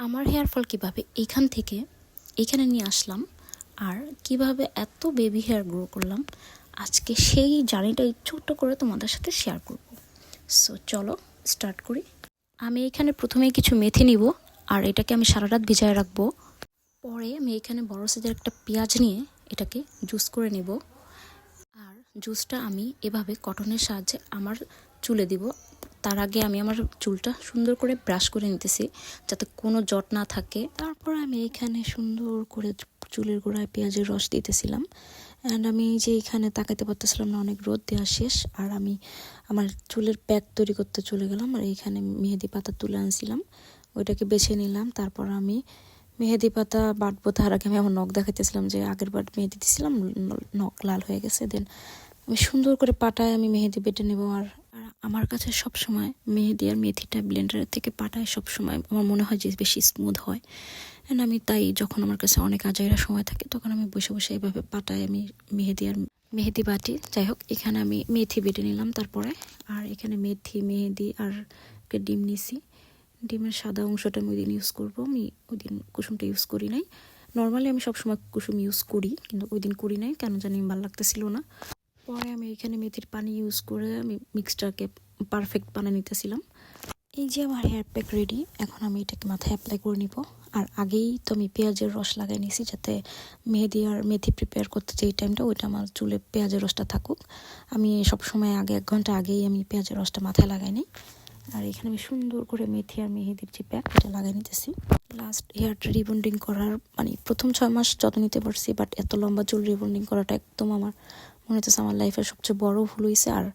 আমার hair fall কীভাবে এইখান থেকে এইখানে নিয়ে আসলাম আর কিভাবে এত বেবি হেয়ার গ্রো করলাম আজকে সেই জার্নিটাই ছোট্ট করে তোমাদের সাথে শেয়ার করব। সো চলো স্টার্ট করি। আমি এখানে প্রথমেই কিছু মেথি নিব আর এটাকে আমি সারা রাত ভিজায় রাখবো। পরে আমি এখানে বড় সাইজের একটা পেঁয়াজ নিয়ে এটাকে জুস করে নেব। আর জুসটা আমি এভাবে কটনের সাহায্যে আমার চুলে দিব। তার আগে আমি আমার চুলটা সুন্দর করে ব্রাশ করে নিতেছি যাতে কোনো জট না থাকে। তারপর আমি এখানে সুন্দর করে চুলের গোড়ায় পেঁয়াজের রস দিতেছিলাম। অ্যান্ড আমি যে এখানে তাকাইতে পারতেছিলাম না, অনেক রোদ দেওয়া শেষ। আর আমি আমার চুলের প্যাক তৈরি করতে চলে গেলাম। আর এইখানে মেহেদি পাতা তুলে আনছিলাম, ওইটাকে বেছে নিলাম। তারপর আমি মেহেদি পাতা বাটবো, তার আগে আমি আমার নখ দেখাইতেছিলাম যে আগের বার মেহেদি দিয়েছিলাম, নখ লাল হয়ে গেছে। দেন আমি সুন্দর করে পাটায় আমি মেহেদি বেটে নেবো। আর আমার কাছে সবসময় মেহেদি আর মেথিটা ব্লেন্ডারের থেকে পাটায় সবসময় আমার মনে হয় যে বেশি স্মুথ হয়। অ্যান্ড আমি তাই যখন আমার কাছে অনেক আজাইরা সময় থাকে তখন আমি বসে বসে এইভাবে পাটায় আমি মেহেদি বাটি। যাই হোক, এখানে আমি মেথি বেটে নিলাম তারপরে। আর এখানে মেথি, মেহেদি আর ডিম নিছি। ডিমের সাদা অংশটা আমি ওই দিন ইউজ করবো। আমি ওই দিন কুসুমটা ইউজ করি নাই। নর্মালি আমি সবসময় কুসুম ইউজ করি, কিন্তু ওই দিন করি নাই, কেন জানি ভালো লাগতেছিল না। পরে আমি এখানে মেথির পানি ইউজ করে আমি মিক্সটারকে পারফেক্ট বানিয়ে নিতেছিলাম। এই যে আমার হেয়ার প্যাক রেডি। এখন আমি এটাকে মাথায় অ্যাপ্লাই করে নিব। আর আগেই তো আমি পেঁয়াজের রস লাগাই নিয়েছি যাতে মেহেদি আর মেথি প্রিপেয়ার করতে যে টাইমটা ওইটা আমার চুলে পেঁয়াজের রসটা থাকুক। আমি সবসময় আগে 1 ঘন্টা আগেই আমি পেঁয়াজের রসটা মাথায় লাগাই নিই। আর এখানে আমি সুন্দর করে মেথি আর মেহেদির যে প্যাক এটা লাগাই নিতেছি। লাস্ট হেয়ারটা রিবন্ডিং করার প্রথম 6 মাস যত্ন নিতে পারছি, বাট এত লম্বা চুল রিবন্ডিং করাটা একদম আমার মনে হচ্ছে আমার লাইফের সবচেয়ে বড় ভুল হয়েছে। আর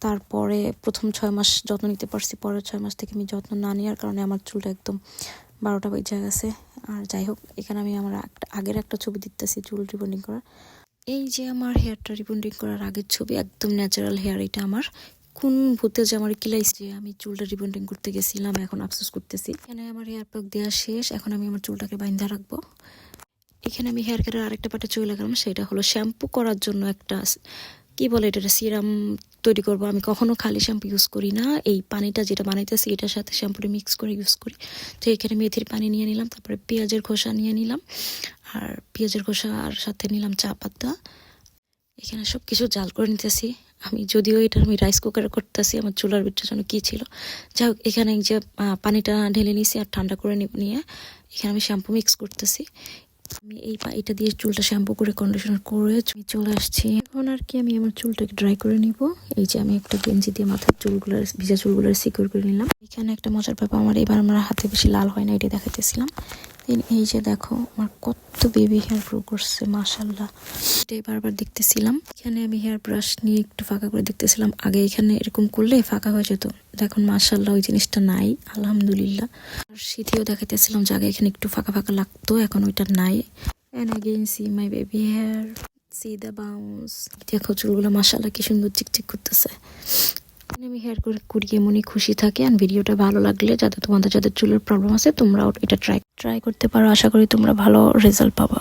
তারপরে প্রথম 6 মাস যত্ন নিতে পারছি, পরের 6 মাস থেকে আমি যত্ন না নেওয়ার কারণে আমার চুলটা একদম 12টা বেজে গেছে। আর যাই হোক, এখানে আমি আমার আগের একটা ছবি দিতেছি চুল রিবন্ডিং করার। এই যে আমার হেয়ারটা রিবন্ডিং করার আগের ছবি, একদম ন্যাচারাল হেয়ার। এটা আমার কোন ভূতে যে আমার কিলাইছে যে আমি চুলটা রিবন্ডিং করতে গেছিলাম, এখন আফসোস করতেছি। এখানে আমার হেয়ার প্যাক দেওয়া শেষ। এখন আমি আমার চুলটাকে বাইন্ধা রাখবো। এখানে আমি হেয়ার কেয়ারের আরেকটা পার্টে চলে গেলাম, সেটা হলো শ্যাম্পু করার জন্য একটা কি বলে এটা সিরাম তৈরি করবো। আমি কখনো খালি শ্যাম্পু ইউজ করি না, এই পানিটা যেটা বানাইতেছি এটার সাথে শ্যাম্পুটা মিক্স করে ইউজ করি। তো এখানে মেথির পানি নিয়ে নিলাম, তারপরে পেঁয়াজের খোসা নিয়ে নিলাম, আর পেঁয়াজের খোসা আর সাথে নিলাম চা পাতা। এখানে সব কিছু জাল করে নিতেছি আমি, যদিও এটা আমি রাইস কুকারে করতেছি। আমার চুলার ভিতরে যেন কী ছিল। যাই হোক, এখানে যে পানিটা ঢেলে নিয়েছি আর ঠান্ডা করে নিয়ে এখানে আমি শ্যাম্পু মিক্স করতেছি। আমি এটা দিয়ে চুলটা শ্যাম্পু করে কন্ডিশনার করে চলে আসছি। এখন আর কি আমি আমার চুলটাকে ড্রাই করে নিব। এই যে আমি একটা গেঞ্জি দিয়ে মাথার ভিজা চুলগুলোর সিকিউর করে নিলাম। এখানে একটা মজার ব্যাপার, এবার আমার হাতে বেশি লাল হয় না, এটা দেখাইতেছিলাম। এই যে দেখো আমার কত বেবি হেয়ার গ্রো করছে, মাশাআল্লাহ। এটাই বারবার দেখতেছিলাম। এখানে আমি হেয়ার ব্রাশ নিয়ে একটু ফাঁকা করে দেখতেছিলাম। আগে এখানে এরকম করলে ফাঁকা হয়ে যেত, এখন মাশাআল্লাহ ওই জিনিসটা নাই, আলহামদুলিল্লাহ। আর শীতেও দেখাইতেছিলাম যে আগে এখানে একটু ফাঁকা ফাঁকা লাগতো, এখন ওইটা নাই। And again see my baby hair, see the bounce. দেখো চুলগুলো মাশাআল্লাহ কি সুন্দর চিকচিক করতেছে। আমি হেয়ার করে কুড়িয়ে মনে খুশি থাকি। আর ভিডিওটা ভালো লাগলে যাদের চুলের প্রবলেম আছে তোমরাও এটা ট্রাই করতে পারো। আশা করি তোমরা ভালো রেজাল্ট পাবা।